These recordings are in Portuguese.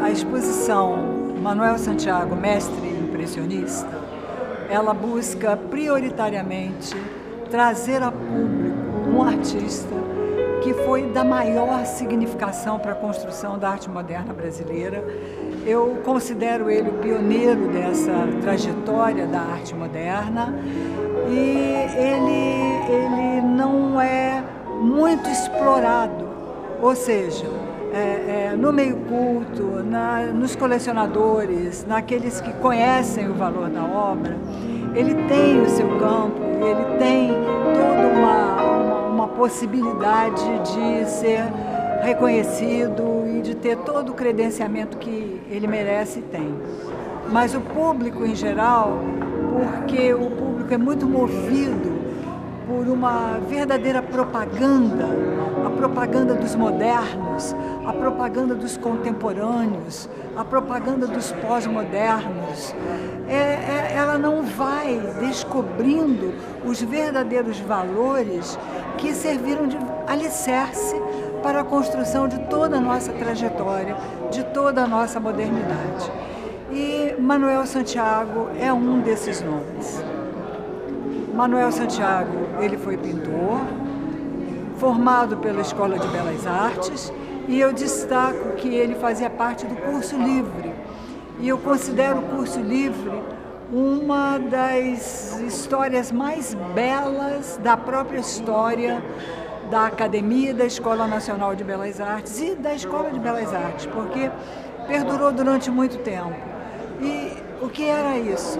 A exposição Manuel Santiago, mestre impressionista, ela busca prioritariamente trazer a público um artista que foi da maior significação para a construção da arte moderna brasileira. Eu considero ele o pioneiro dessa trajetória da arte moderna e ele não é muito explorado, ou seja, no meio culto, nos colecionadores, naqueles que conhecem o valor da obra, ele tem o seu campo, ele tem toda uma possibilidade de ser reconhecido e de ter todo o credenciamento que ele merece e tem. Mas o público em geral, porque o público é muito movido por uma verdadeira propaganda, a propaganda dos modernos, a propaganda dos contemporâneos, a propaganda dos pós-modernos. Ela não vai descobrindo os verdadeiros valores que serviram de alicerce para a construção de toda a nossa trajetória, de toda a nossa modernidade. E Manuel Santiago é um desses nomes. Manuel Santiago, ele foi pintor, formado pela Escola de Belas Artes, e eu destaco que ele fazia parte do curso livre. E eu considero o curso livre uma das histórias mais belas da própria história da Academia e da Escola Nacional de Belas Artes e da Escola de Belas Artes, porque perdurou durante muito tempo. E o que era isso?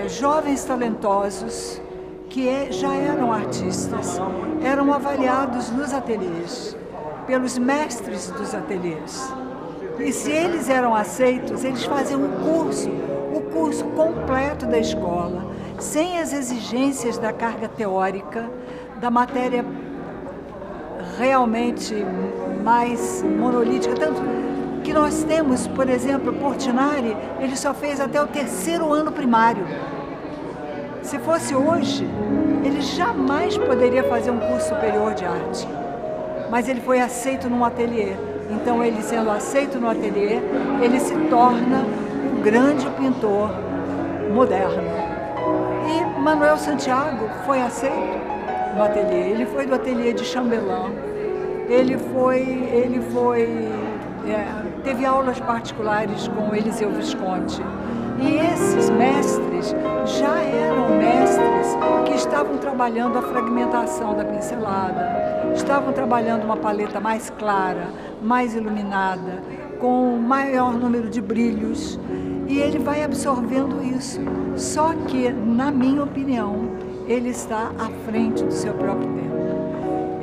Jovens talentosos que já eram artistas, eram avaliados nos ateliês, pelos mestres dos ateliês. E se eles eram aceitos, eles faziam o curso completo da escola, sem as exigências da carga teórica, da matéria realmente mais monolítica. Tanto que nós temos, por exemplo, Portinari, ele só fez até o 3º ano primário. Se fosse hoje, ele jamais poderia fazer um curso superior de arte. Mas ele foi aceito num ateliê. Então, ele sendo aceito no ateliê, ele se torna um grande pintor moderno. E Manuel Santiago foi aceito no ateliê. Ele foi do ateliê de Chambellan. Teve aulas particulares com Eliseu Visconti. E esses mestres já eram mestres que estavam trabalhando a fragmentação da pincelada, estavam trabalhando uma paleta mais clara, mais iluminada, com maior número de brilhos, e ele vai absorvendo isso. Só que, na minha opinião, ele está à frente do seu próprio tempo.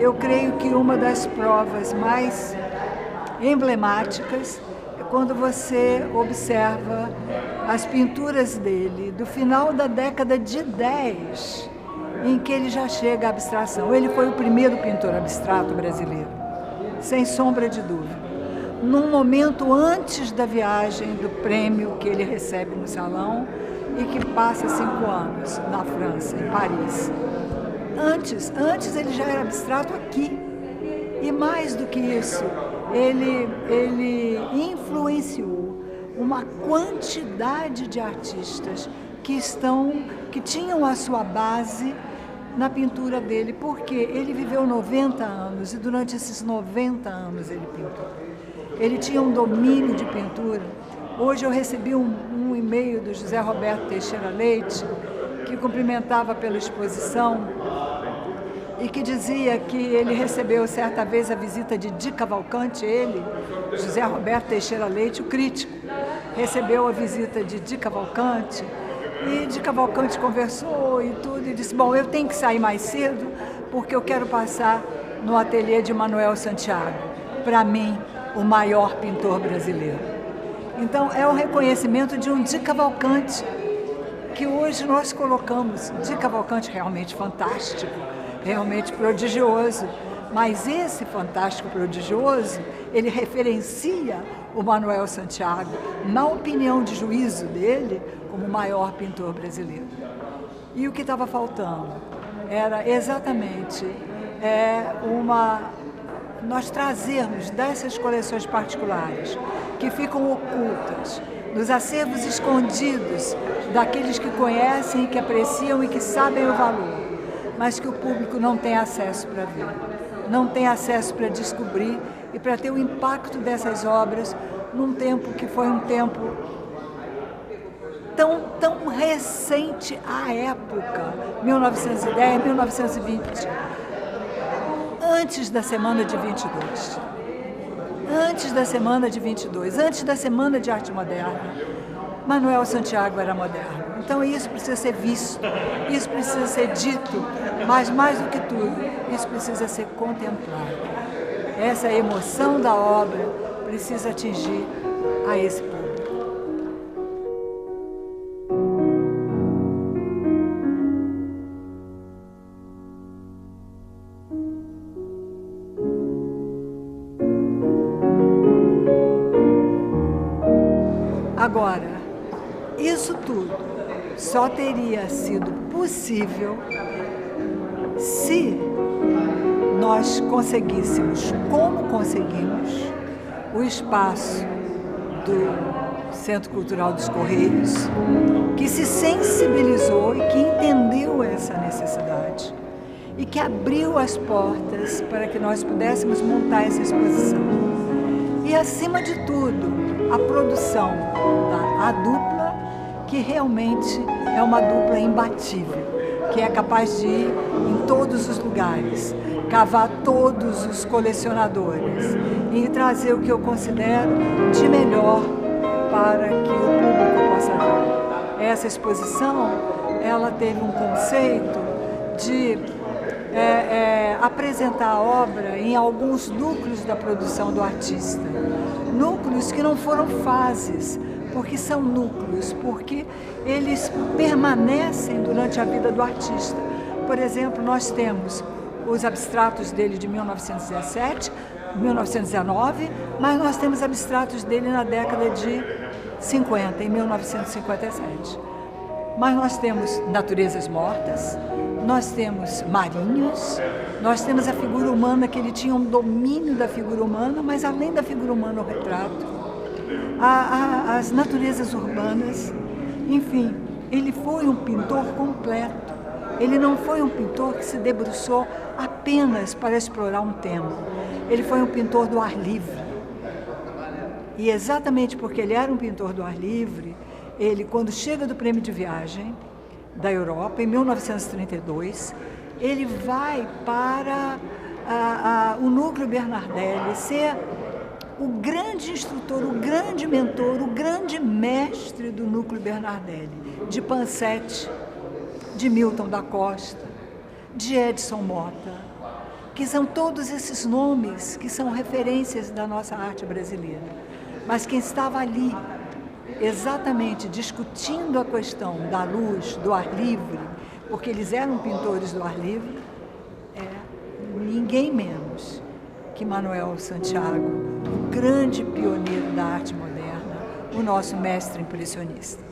Eu creio que uma das provas mais emblemáticas é quando você observa as pinturas dele do final da década de 10, em que ele já chega à abstração. Ele foi o primeiro pintor abstrato brasileiro, sem sombra de dúvida. Num momento antes da viagem do prêmio que ele recebe no Salão e que passa 5 anos na França, em Paris. Antes ele já era abstrato aqui. E mais do que isso, ele influenciou uma quantidade de artistas que tinham a sua base na pintura dele, porque ele viveu 90 anos e durante esses 90 anos ele pintou. Ele tinha um domínio de pintura. Hoje eu recebi um e-mail do José Roberto Teixeira Leite, que cumprimentava pela exposição e que dizia que ele recebeu certa vez a visita de Di Cavalcanti, José Roberto Teixeira Leite, o crítico, recebeu a visita de Di Cavalcanti, e Di Cavalcanti conversou e tudo, e disse, bom, eu tenho que sair mais cedo porque eu quero passar no ateliê de Manuel Santiago, para mim, o maior pintor brasileiro. Então, é o reconhecimento de um Di Cavalcanti, que hoje nós colocamos. Di Cavalcanti realmente fantástico, realmente prodigioso, mas esse fantástico prodigioso, ele referencia o Manuel Santiago, na opinião de juízo dele, como o maior pintor brasileiro. E o que estava faltando era exatamente nós trazermos dessas coleções particulares, que ficam ocultas, nos acervos escondidos daqueles que conhecem, que apreciam e que sabem o valor, mas que o público não tem acesso para ver, não tem acesso para descobrir e para ter o impacto dessas obras num tempo que foi um tempo tão recente à época, 1910, 1920, antes da Semana de 22. Antes da Semana de 22, antes da Semana de Arte Moderna, Manuel Santiago era moderno. Então isso precisa ser visto, isso precisa ser dito, mas mais do que tudo, isso precisa ser contemplado. Essa emoção da obra precisa atingir a esse público. Agora, isso tudo só teria sido possível se nós conseguíssemos, como conseguimos, o espaço do Centro Cultural dos Correios, que se sensibilizou e que entendeu essa necessidade e que abriu as portas para que nós pudéssemos montar essa exposição. E, acima de tudo, a produção da dupla, que realmente é uma dupla imbatível, que é capaz de ir em todos os lugares, cavar todos os colecionadores e trazer o que eu considero de melhor para que o público possa ver. Essa exposição, ela teve um conceito de apresentar a obra em alguns núcleos da produção do artista. Núcleos que não foram fases, porque são núcleos, porque eles permanecem durante a vida do artista. Por exemplo, nós temos os abstratos dele de 1917, 1919, mas nós temos abstratos dele na década de 50, em 1957. Mas nós temos naturezas mortas, nós temos marinhos, nós temos a figura humana, que ele tinha um domínio da figura humana, mas além da figura humana, o retrato, as naturezas urbanas, enfim, ele foi um pintor completo. Ele não foi um pintor que se debruçou apenas para explorar um tema. Ele foi um pintor do ar livre. E exatamente porque ele era um pintor do ar livre, ele, quando chega do Prêmio de Viagem da Europa, em 1932, ele vai para o Núcleo Bernardelli ser o grande instrutor, o grande mentor, o grande mestre do Núcleo Bernardelli, de Pansetti, de Milton da Costa, de Edson Mota, que são todos esses nomes que são referências da nossa arte brasileira. Mas quem estava ali, exatamente discutindo a questão da luz, do ar livre, porque eles eram pintores do ar livre, ninguém menos que Manuel Santiago, o grande pioneiro da arte moderna, o nosso mestre impressionista.